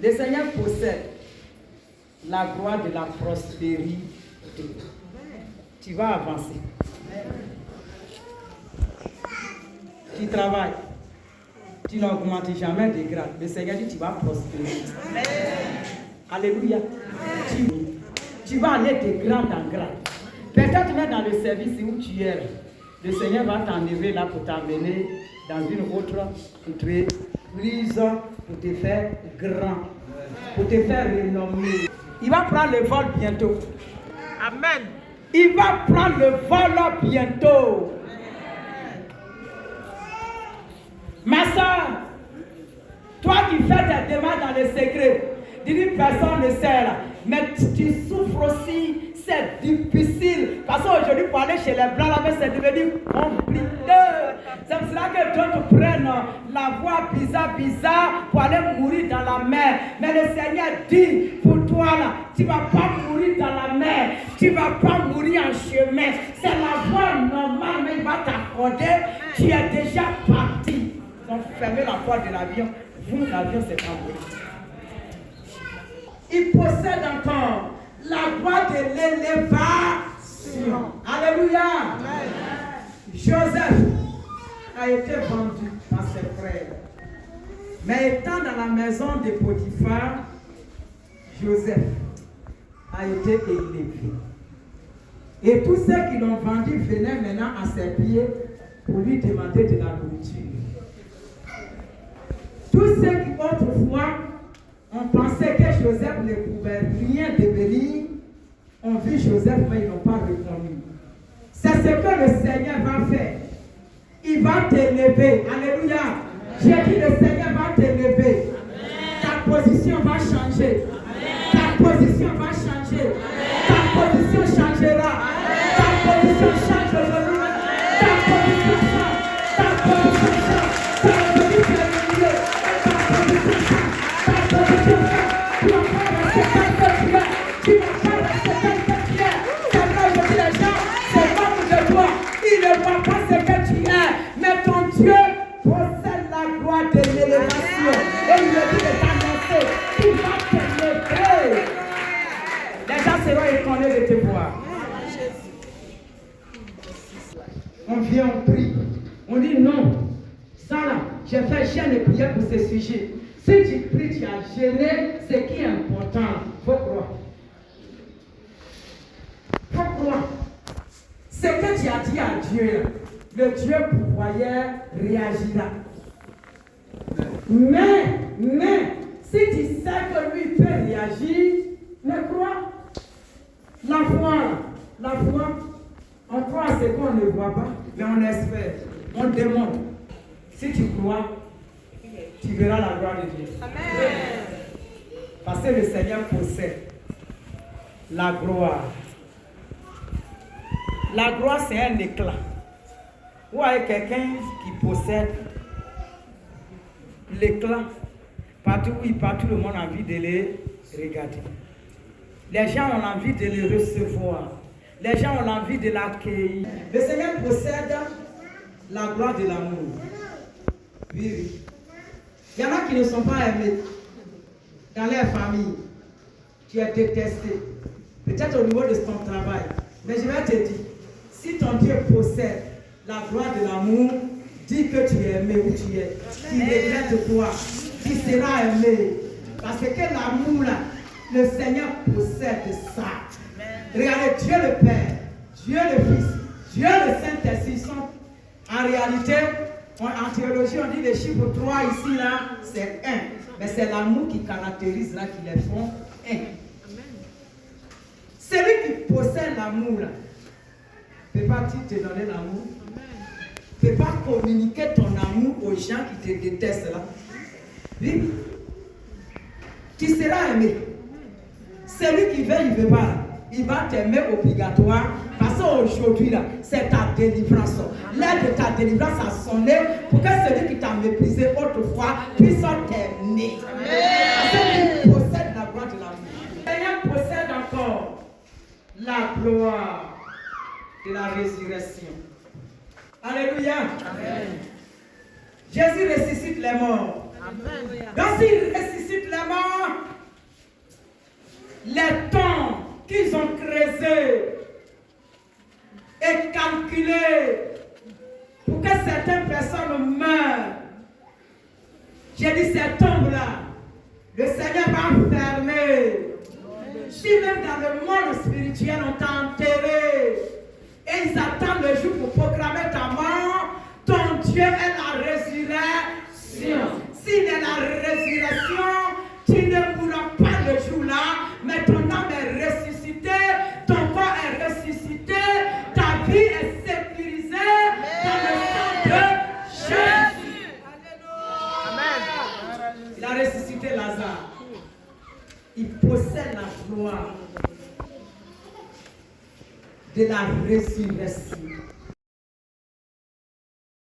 Le Seigneur possède la gloire de la prospérité. Tu vas avancer. Tu travailles. Tu n'augmentes jamais de grade. Le Seigneur dit tu vas prospérer. Alléluia. Tu vas aller de grade en grade. Peut-être même dans le service où tu es, le Seigneur va t'enlever là pour t'amener dans une autre prison pour te faire grand, pour te faire renommer. Il va prendre le vol bientôt. Amen. Il va prendre le vol bientôt. Ma soeur, toi qui fais tes démarches dans le secret, dis personne ne sait là, mais tu souffres aussi, c'est difficile. Parce qu'aujourd'hui, pour aller chez les blancs, là, c'est devenu compliqué. C'est pour cela que d'autres prennent la voie bizarre pour aller mourir dans la mer. Mais le Seigneur dit, pour toi là, tu ne vas pas mourir dans la mer, tu ne vas pas mourir en chemin. C'est la voie normale, mais il va t'accorder. Tu es déjà parti. Ils ont fermé la porte de l'avion. Vous, l'avion s'est envolé. Il possède encore la gloire de l'élévation. Alléluia. Amen. Joseph a été vendu par ses frères. Mais étant dans la maison de Potiphar, Joseph a été élevé. Et tous ceux qui l'ont vendu venaient maintenant à ses pieds pour lui demander de la nourriture. Tous ceux qui autrefois ont pensé que Joseph ne pouvait rien devenir, ont vu Joseph mais ils n'ont pas reconnu. C'est ce que le Seigneur va faire. Il va t'élever. Alléluia. J'ai dit le Seigneur va t'élever. Ta position va changer. Ta position va changer. Ta position changera. Ta position change aujourd'hui. Ta position change. Ta position change. Ta position est ta position change. Ta position change. Tu vas pas rester tel que tu es. Tu vas pas rester tel que tu es. C'est vrai, je dis les gens, c'est pas pour de toi. Il ne voit pas ce que tu es. Mais ton Dieu possède la gloire de l'élévation. Et il le dit de t'annoncer. Tu vas t'élever. Les gens seront étonnés de te voir. On vient, on prie. On dit non. Ça là, j'ai fait jeûne et prière pour ce sujet. Si tu pries, tu as gêné, ce qui est important. Faut croire. Faut croire. Ce que tu as dit à Dieu, le Dieu pourvoyeur réagira. Mais, si tu sais que lui peut réagir, mais crois. La foi, on croit à ce qu'on ne voit pas, mais on espère, on demande. Si tu crois, tu verras la gloire de Dieu. Amen. Parce que le Seigneur possède la gloire. La gloire, c'est un éclat. Ou avec quelqu'un qui possède l'éclat, partout où il part, tout le monde a envie de les regarder. Les gens ont envie de les recevoir. Les gens ont envie de l'accueillir. Le Seigneur possède la gloire de l'amour. Oui. Il y en a qui ne sont pas aimés dans leur famille. Tu es détesté. Peut-être au niveau de ton travail. Mais je vais te dire, si ton Dieu possède la gloire de l'amour, dis que tu es aimé où tu es. Tu regrettes toi. Tu seras aimé. Parce que l'amour là, le Seigneur possède ça. Regardez, Dieu le Père, Dieu le Fils, Dieu le Saint-Esprit sont en réalité, en théologie, on dit les chiffres 3 ici, là, c'est 1. Mais c'est l'amour qui caractérise là, qui les font 1. Celui qui possède l'amour là, ne peut pas te donner l'amour. Ne peut pas communiquer ton amour aux gens qui te détestent là. Oui. Tu seras aimé. Celui qui veut, il ne veut pas. Il va t'aimer obligatoire. Parce qu'aujourd'hui, là, c'est ta délivrance. L'heure de ta délivrance a sonné pour que celui qui t'a méprisé autrefois puisse t'aimer. Parce qu'il possède la gloire de l'amour. Le Seigneur possède encore la gloire de la résurrection. Alléluia. Amen. Jésus ressuscite les morts. Amen. Donc s'il ressuscite les morts, dit ces tombes-là, le Seigneur va fermer. Si même dans le monde spirituel on t'a enterré et ils attendent le jour pour proclamer ta mort, ton Dieu est la résurrection. S'il est la résurrection, tu ne mourras pas le jour-là, mais ton âme est ressuscitée, ton corps est ressuscité, ta vie est sécurisée dans le sang de Jésus. Amen. Il a ressuscité Lazare. Il possède la gloire de la résurrection.